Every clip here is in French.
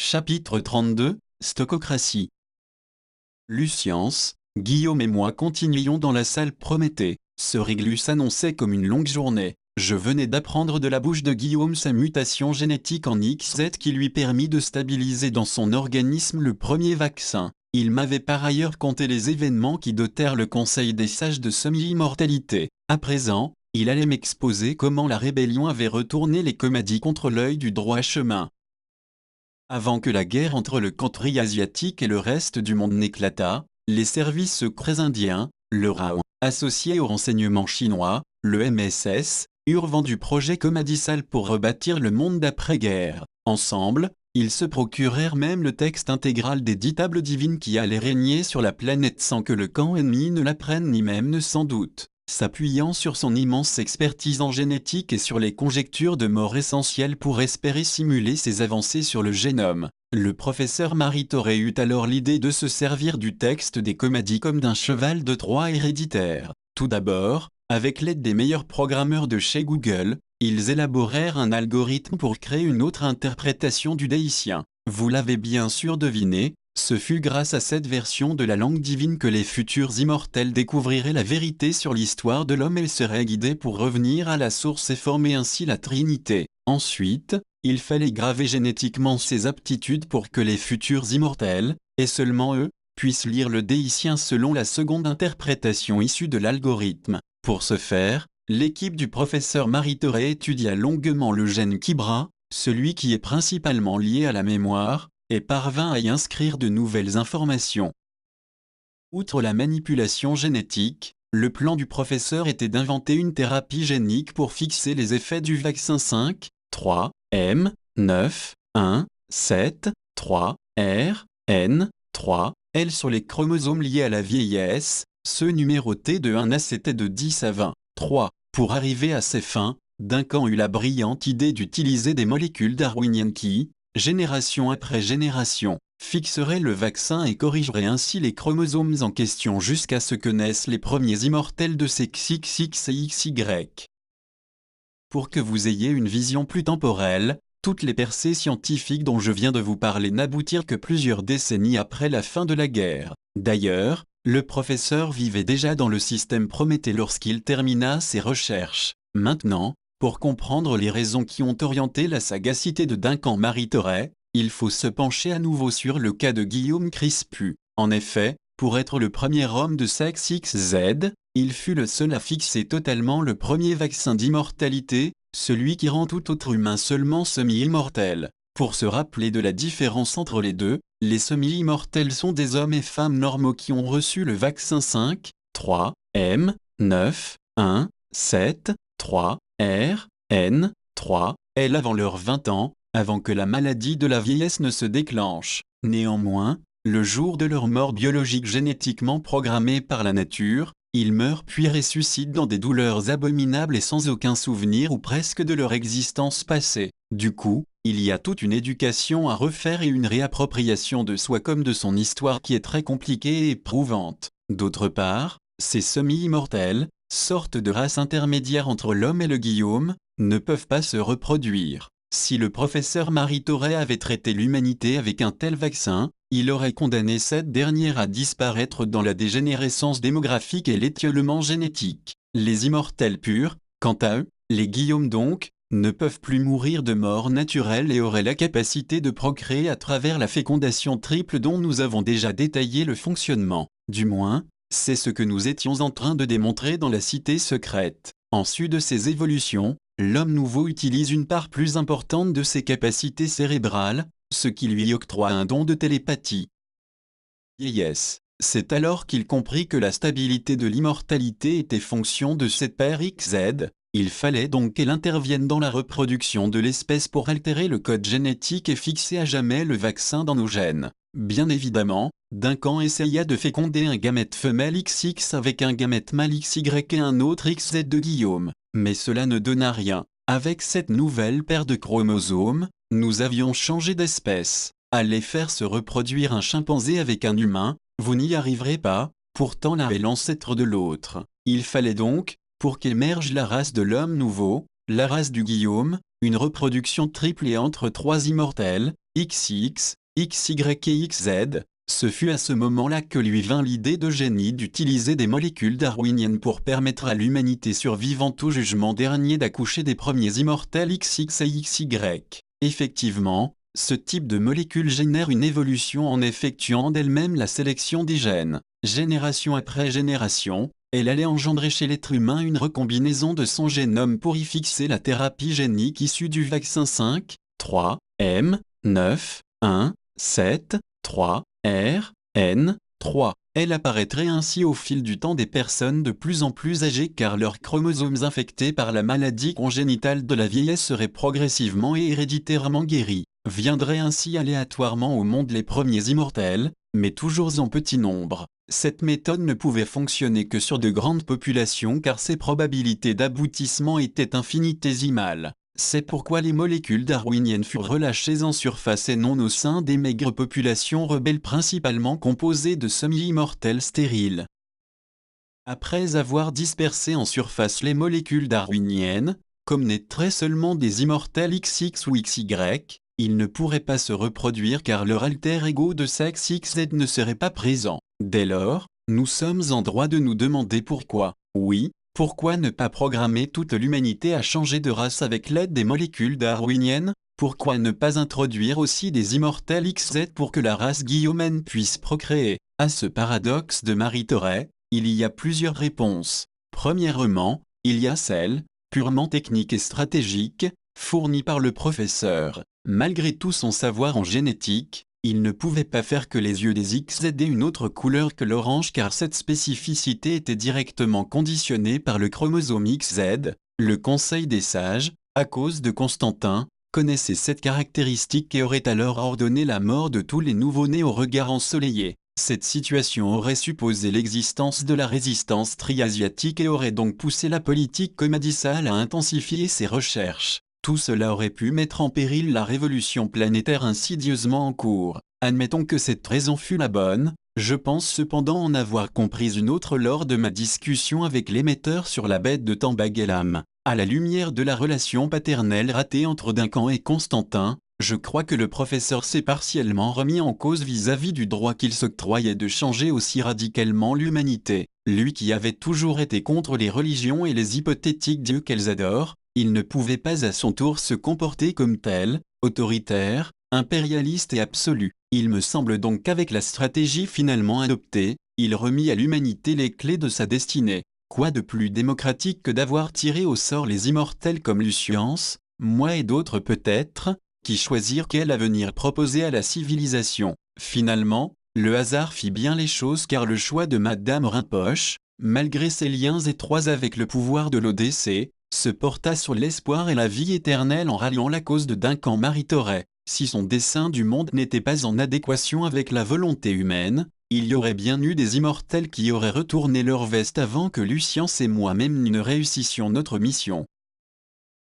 Chapitre 32, Stochocratie. Lucience, Guillaume et moi continuions dans la salle Prométhée. Ce Réglus annonçait comme une longue journée. Je venais d'apprendre de la bouche de Guillaume sa mutation génétique en XZ qui lui permit de stabiliser dans son organisme le premier vaccin. Il m'avait par ailleurs conté les événements qui dotèrent le Conseil des sages de semi-immortalité. À présent, il allait m'exposer comment la rébellion avait retourné les Comadis contre l'œil du droit chemin. Avant que la guerre entre le country asiatique et le reste du monde n'éclatât, les services secrets indiens, le RAO, associés au renseignement chinois, le MSS, eurent vendu projet Comadisal pour rebâtir le monde d'après-guerre. Ensemble, ils se procurèrent même le texte intégral des 10 tables divines qui allaient régner sur la planète sans que le camp ennemi ne l'apprenne ni même ne s'en doute. S'appuyant sur son immense expertise en génétique et sur les conjectures de mort essentielles pour espérer simuler ses avancées sur le génome, le professeur Maritoré eut alors l'idée de se servir du texte des Comadis comme d'un cheval de Troie héréditaire. Tout d'abord, avec l'aide des meilleurs programmeurs de chez Google, ils élaborèrent un algorithme pour créer une autre interprétation du déicien. Vous l'avez bien sûr deviné, ce fut grâce à cette version de la langue divine que les futurs immortels découvriraient la vérité sur l'histoire de l'homme et seraient guidés pour revenir à la source et former ainsi la Trinité. Ensuite, il fallait graver génétiquement ces aptitudes pour que les futurs immortels, et seulement eux, puissent lire le déicien selon la seconde interprétation issue de l'algorithme. Pour ce faire, l'équipe du professeur Maritoré étudia longuement le gène Kibra, celui qui est principalement lié à la mémoire, et parvint à y inscrire de nouvelles informations. Outre la manipulation génétique, le plan du professeur était d'inventer une thérapie génique pour fixer les effets du vaccin 5, 3, M, 9, 1, 7, 3, R, N, 3, L sur les chromosomes liés à la vieillesse, ceux numérotés de 1 à 7 et de 10 à 20. 3. Pour arriver à ces fins, Duncan eut la brillante idée d'utiliser des molécules darwiniennes qui, génération après génération, fixerait le vaccin et corrigerait ainsi les chromosomes en question jusqu'à ce que naissent les premiers immortels de ces XX et XY. Pour que vous ayez une vision plus temporelle, toutes les percées scientifiques dont je viens de vous parler n'aboutirent que plusieurs décennies après la fin de la guerre. D'ailleurs, le professeur vivait déjà dans le système Prométhée lorsqu'il termina ses recherches. Maintenant, pour comprendre les raisons qui ont orienté la sagacité de Duncan Maritoré, il faut se pencher à nouveau sur le cas de Guillaume Crispu. En effet, pour être le premier homme de sexe XZ, il fut le seul à fixer totalement le premier vaccin d'immortalité, celui qui rend tout autre humain seulement semi-immortel. Pour se rappeler de la différence entre les deux, les semi-immortels sont des hommes et femmes normaux qui ont reçu le vaccin 5, 3, M, 9, 1, 7, 3, R, N, 3, L avant leurs 20 ans, avant que la maladie de la vieillesse ne se déclenche. Néanmoins, le jour de leur mort biologique génétiquement programmée par la nature, ils meurent puis ressuscitent dans des douleurs abominables et sans aucun souvenir ou presque de leur existence passée. Du coup, il y a toute une éducation à refaire et une réappropriation de soi comme de son histoire qui est très compliquée et éprouvante. D'autre part, ces semi-immortels, sorte de race intermédiaire entre l'homme et le Guillaume, ne peuvent pas se reproduire. Si le professeur Maritoré avait traité l'humanité avec un tel vaccin, il aurait condamné cette dernière à disparaître dans la dégénérescence démographique et l'étiolement génétique. Les immortels purs, quant à eux, les Guillaumes donc, ne peuvent plus mourir de mort naturelle et auraient la capacité de procréer à travers la fécondation triple dont nous avons déjà détaillé le fonctionnement. Du moins, c'est ce que nous étions en train de démontrer dans la cité secrète. En sus de ces évolutions, l'homme nouveau utilise une part plus importante de ses capacités cérébrales, ce qui lui octroie un don de télépathie. Vieillesse. C'est alors qu'il comprit que la stabilité de l'immortalité était fonction de cette paire XZ. Il fallait donc qu'elle intervienne dans la reproduction de l'espèce pour altérer le code génétique et fixer à jamais le vaccin dans nos gènes. Bien évidemment, Duncan essaya de féconder un gamète femelle XX avec un gamète mâle XY et un autre XZ de Guillaume, mais cela ne donna rien. Avec cette nouvelle paire de chromosomes, nous avions changé d'espèce. Allez faire se reproduire un chimpanzé avec un humain, vous n'y arriverez pas, pourtant l'un est l'ancêtre de l'autre. Il fallait donc, pour qu'émerge la race de l'homme nouveau, la race du Guillaume, une reproduction triplée entre trois immortels, XX, XY et XZ. Ce fut à ce moment-là que lui vint l'idée de génie d'utiliser des molécules darwiniennes pour permettre à l'humanité survivante au jugement dernier d'accoucher des premiers immortels XX et XY. Effectivement, ce type de molécule génère une évolution en effectuant d'elle-même la sélection des gènes. Génération après génération, elle allait engendrer chez l'être humain une recombinaison de son génome pour y fixer la thérapie génique issue du vaccin 5, 3, M, 9, 1, 7, 3, R, N, 3. Elle apparaîtrait ainsi au fil du temps des personnes de plus en plus âgées car leurs chromosomes infectés par la maladie congénitale de la vieillesse seraient progressivement et héréditairement guéris. Viendraient ainsi aléatoirement au monde les premiers immortels, mais toujours en petit nombre. Cette méthode ne pouvait fonctionner que sur de grandes populations car ses probabilités d'aboutissement étaient infinitésimales. C'est pourquoi les molécules darwiniennes furent relâchées en surface et non au sein des maigres populations rebelles principalement composées de semi-immortels stériles. Après avoir dispersé en surface les molécules darwiniennes, comme naîtraient seulement des immortels XX ou XY, ils ne pourraient pas se reproduire car leur alter ego de sexe XZ ne serait pas présent. Dès lors, nous sommes en droit de nous demander pourquoi. Oui, pourquoi ne pas programmer toute l'humanité à changer de race avec l'aide des molécules darwiniennes? Pourquoi ne pas introduire aussi des immortels XZ pour que la race guillaumienne puisse procréer? À ce paradoxe de Marie-Thorey, il y a plusieurs réponses. Premièrement, il y a celle, purement technique et stratégique, fournie par le professeur. Malgré tout son savoir en génétique, il ne pouvait pas faire que les yeux des XZ aient une autre couleur que l'orange car cette spécificité était directement conditionnée par le chromosome XZ. Le Conseil des sages, à cause de Constantin, connaissait cette caractéristique et aurait alors ordonné la mort de tous les nouveau-nés au regard ensoleillé. Cette situation aurait supposé l'existence de la résistance triasiatique et aurait donc poussé la politique commerciale à intensifier ses recherches. Tout cela aurait pu mettre en péril la révolution planétaire insidieusement en cours. Admettons que cette raison fût la bonne, je pense cependant en avoir compris une autre lors de ma discussion avec l'émetteur sur la bête de Tambagelam. À la lumière de la relation paternelle ratée entre Duncan et Constantin, je crois que le professeur s'est partiellement remis en cause vis-à-vis du droit qu'il s'octroyait de changer aussi radicalement l'humanité. Lui qui avait toujours été contre les religions et les hypothétiques dieux qu'elles adorent, il ne pouvait pas à son tour se comporter comme tel, autoritaire, impérialiste et absolu. Il me semble donc qu'avec la stratégie finalement adoptée, il remit à l'humanité les clés de sa destinée. Quoi de plus démocratique que d'avoir tiré au sort les immortels comme Lucience, moi et d'autres peut-être, qui choisirent quel avenir proposer à la civilisation. Finalement, le hasard fit bien les choses car le choix de Madame Rimpoche, malgré ses liens étroits avec le pouvoir de l'Odyssée, se porta sur l'espoir et la vie éternelle en ralliant la cause de Duncan Marie-Thorey. Si son dessein du monde n'était pas en adéquation avec la volonté humaine, il y aurait bien eu des immortels qui auraient retourné leur veste avant que Lucience et moi-même ne réussissions notre mission.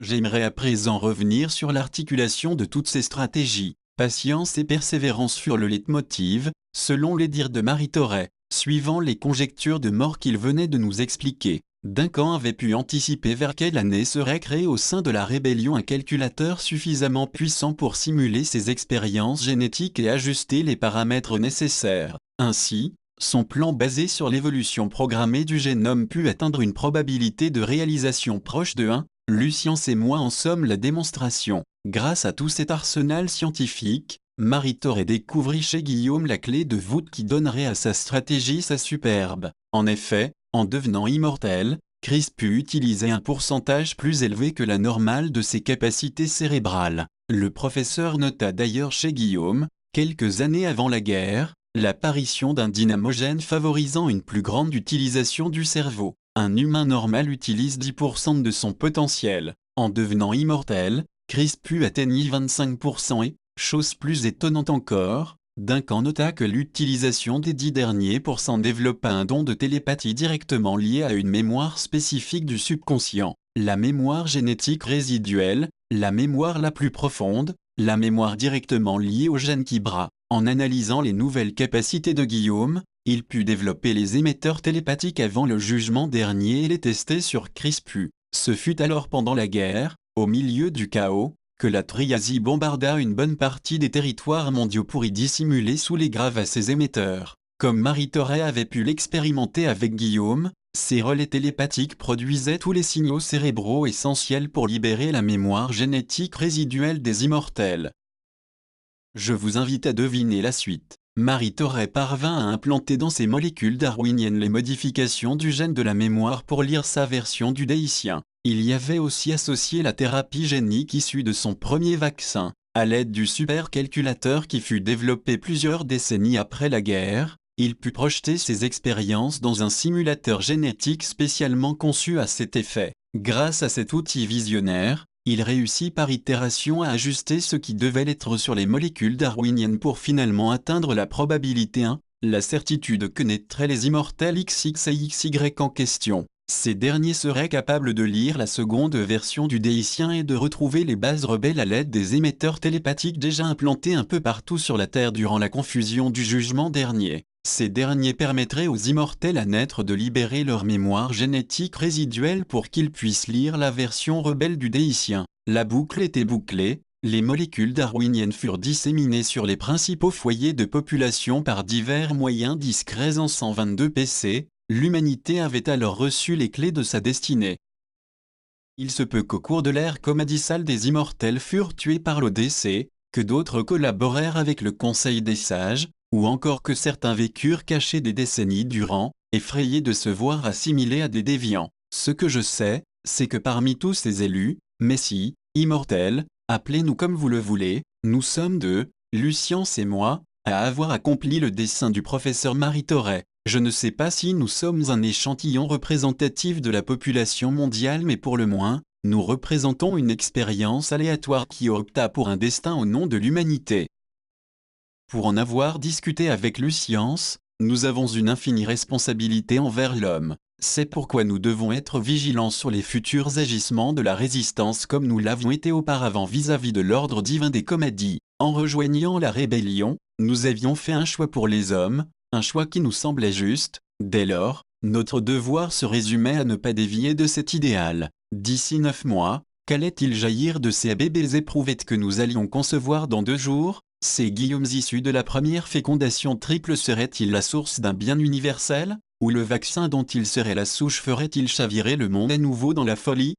J'aimerais à présent revenir sur l'articulation de toutes ces stratégies. Patience et persévérance furent le leitmotiv, selon les dires de Marie-Thorey, suivant les conjectures de mort qu'il venait de nous expliquer. Duncan avait pu anticiper vers quelle année serait créé au sein de la rébellion un calculateur suffisamment puissant pour simuler ses expériences génétiques et ajuster les paramètres nécessaires. Ainsi, son plan basé sur l'évolution programmée du génome put atteindre une probabilité de réalisation proche de 1. Lucience et moi en sommes la démonstration. Grâce à tout cet arsenal scientifique, Marie-Thorey découvrit chez Guillaume la clé de voûte qui donnerait à sa stratégie sa superbe. En effet, en devenant immortel, Chris put utiliser un pourcentage plus élevé que la normale de ses capacités cérébrales. Le professeur nota d'ailleurs chez Guillaume, quelques années avant la guerre, l'apparition d'un dynamogène favorisant une plus grande utilisation du cerveau. Un humain normal utilise 10% de son potentiel. En devenant immortel, Chris put atteindre 25% et, chose plus étonnante encore, Duncan nota que l'utilisation des 10 derniers pourcents développa un don de télépathie directement lié à une mémoire spécifique du subconscient. La mémoire génétique résiduelle, la mémoire la plus profonde, la mémoire directement liée au gène Kibra. En analysant les nouvelles capacités de Guillaume, il put développer les émetteurs télépathiques avant le jugement dernier et les tester sur Chris Pugh. Ce fut alors pendant la guerre, au milieu du chaos, que la Triasie bombarda une bonne partie des territoires mondiaux pour y dissimuler sous les graves à ses émetteurs. Comme Marie Thorey avait pu l'expérimenter avec Guillaume, ces relais télépathiques produisaient tous les signaux cérébraux essentiels pour libérer la mémoire génétique résiduelle des immortels. Je vous invite à deviner la suite. Marie Thorey parvint à implanter dans ses molécules darwiniennes les modifications du gène de la mémoire pour lire sa version du déicien. Il y avait aussi associé la thérapie génique issue de son premier vaccin. À l'aide du supercalculateur qui fut développé plusieurs décennies après la guerre, il put projeter ses expériences dans un simulateur génétique spécialement conçu à cet effet. Grâce à cet outil visionnaire, il réussit par itération à ajuster ce qui devait l'être sur les molécules darwiniennes pour finalement atteindre la probabilité 1, la certitude que naîtraient les immortels XX et XY en question. Ces derniers seraient capables de lire la seconde version du déicien et de retrouver les bases rebelles à l'aide des émetteurs télépathiques déjà implantés un peu partout sur la Terre durant la confusion du jugement dernier. Ces derniers permettraient aux immortels à naître de libérer leur mémoire génétique résiduelle pour qu'ils puissent lire la version rebelle du déicien. La boucle était bouclée, les molécules darwiniennes furent disséminées sur les principaux foyers de population par divers moyens discrets en 122 PC, l'humanité avait alors reçu les clés de sa destinée. Il se peut qu'au cours de l'ère comadissale des immortels furent tués par l'ODC, que d'autres collaborèrent avec le Conseil des Sages, ou encore que certains vécurent cachés des décennies durant, effrayés de se voir assimilés à des déviants. Ce que je sais, c'est que parmi tous ces élus, messies, immortels, appelez-nous comme vous le voulez, nous sommes deux, Lucience et moi, à avoir accompli le dessein du professeur Marie Thorey. Je ne sais pas si nous sommes un échantillon représentatif de la population mondiale, mais pour le moins, nous représentons une expérience aléatoire qui opta pour un destin au nom de l'humanité. Pour en avoir discuté avec Lucience, nous avons une infinie responsabilité envers l'homme. C'est pourquoi nous devons être vigilants sur les futurs agissements de la résistance comme nous l'avions été auparavant vis-à-vis de l'ordre divin des Comadies. En rejoignant la rébellion, nous avions fait un choix pour les hommes, un choix qui nous semblait juste. Dès lors, notre devoir se résumait à ne pas dévier de cet idéal. D'ici 9 mois, qu'allait-il jaillir de ces bébés éprouvettes que nous allions concevoir dans 2 jours? Ces Guillaumes issus de la première fécondation triple seraient-ils la source d'un bien universel? Ou le vaccin dont ils seraient la souche ferait-il chavirer le monde à nouveau dans la folie?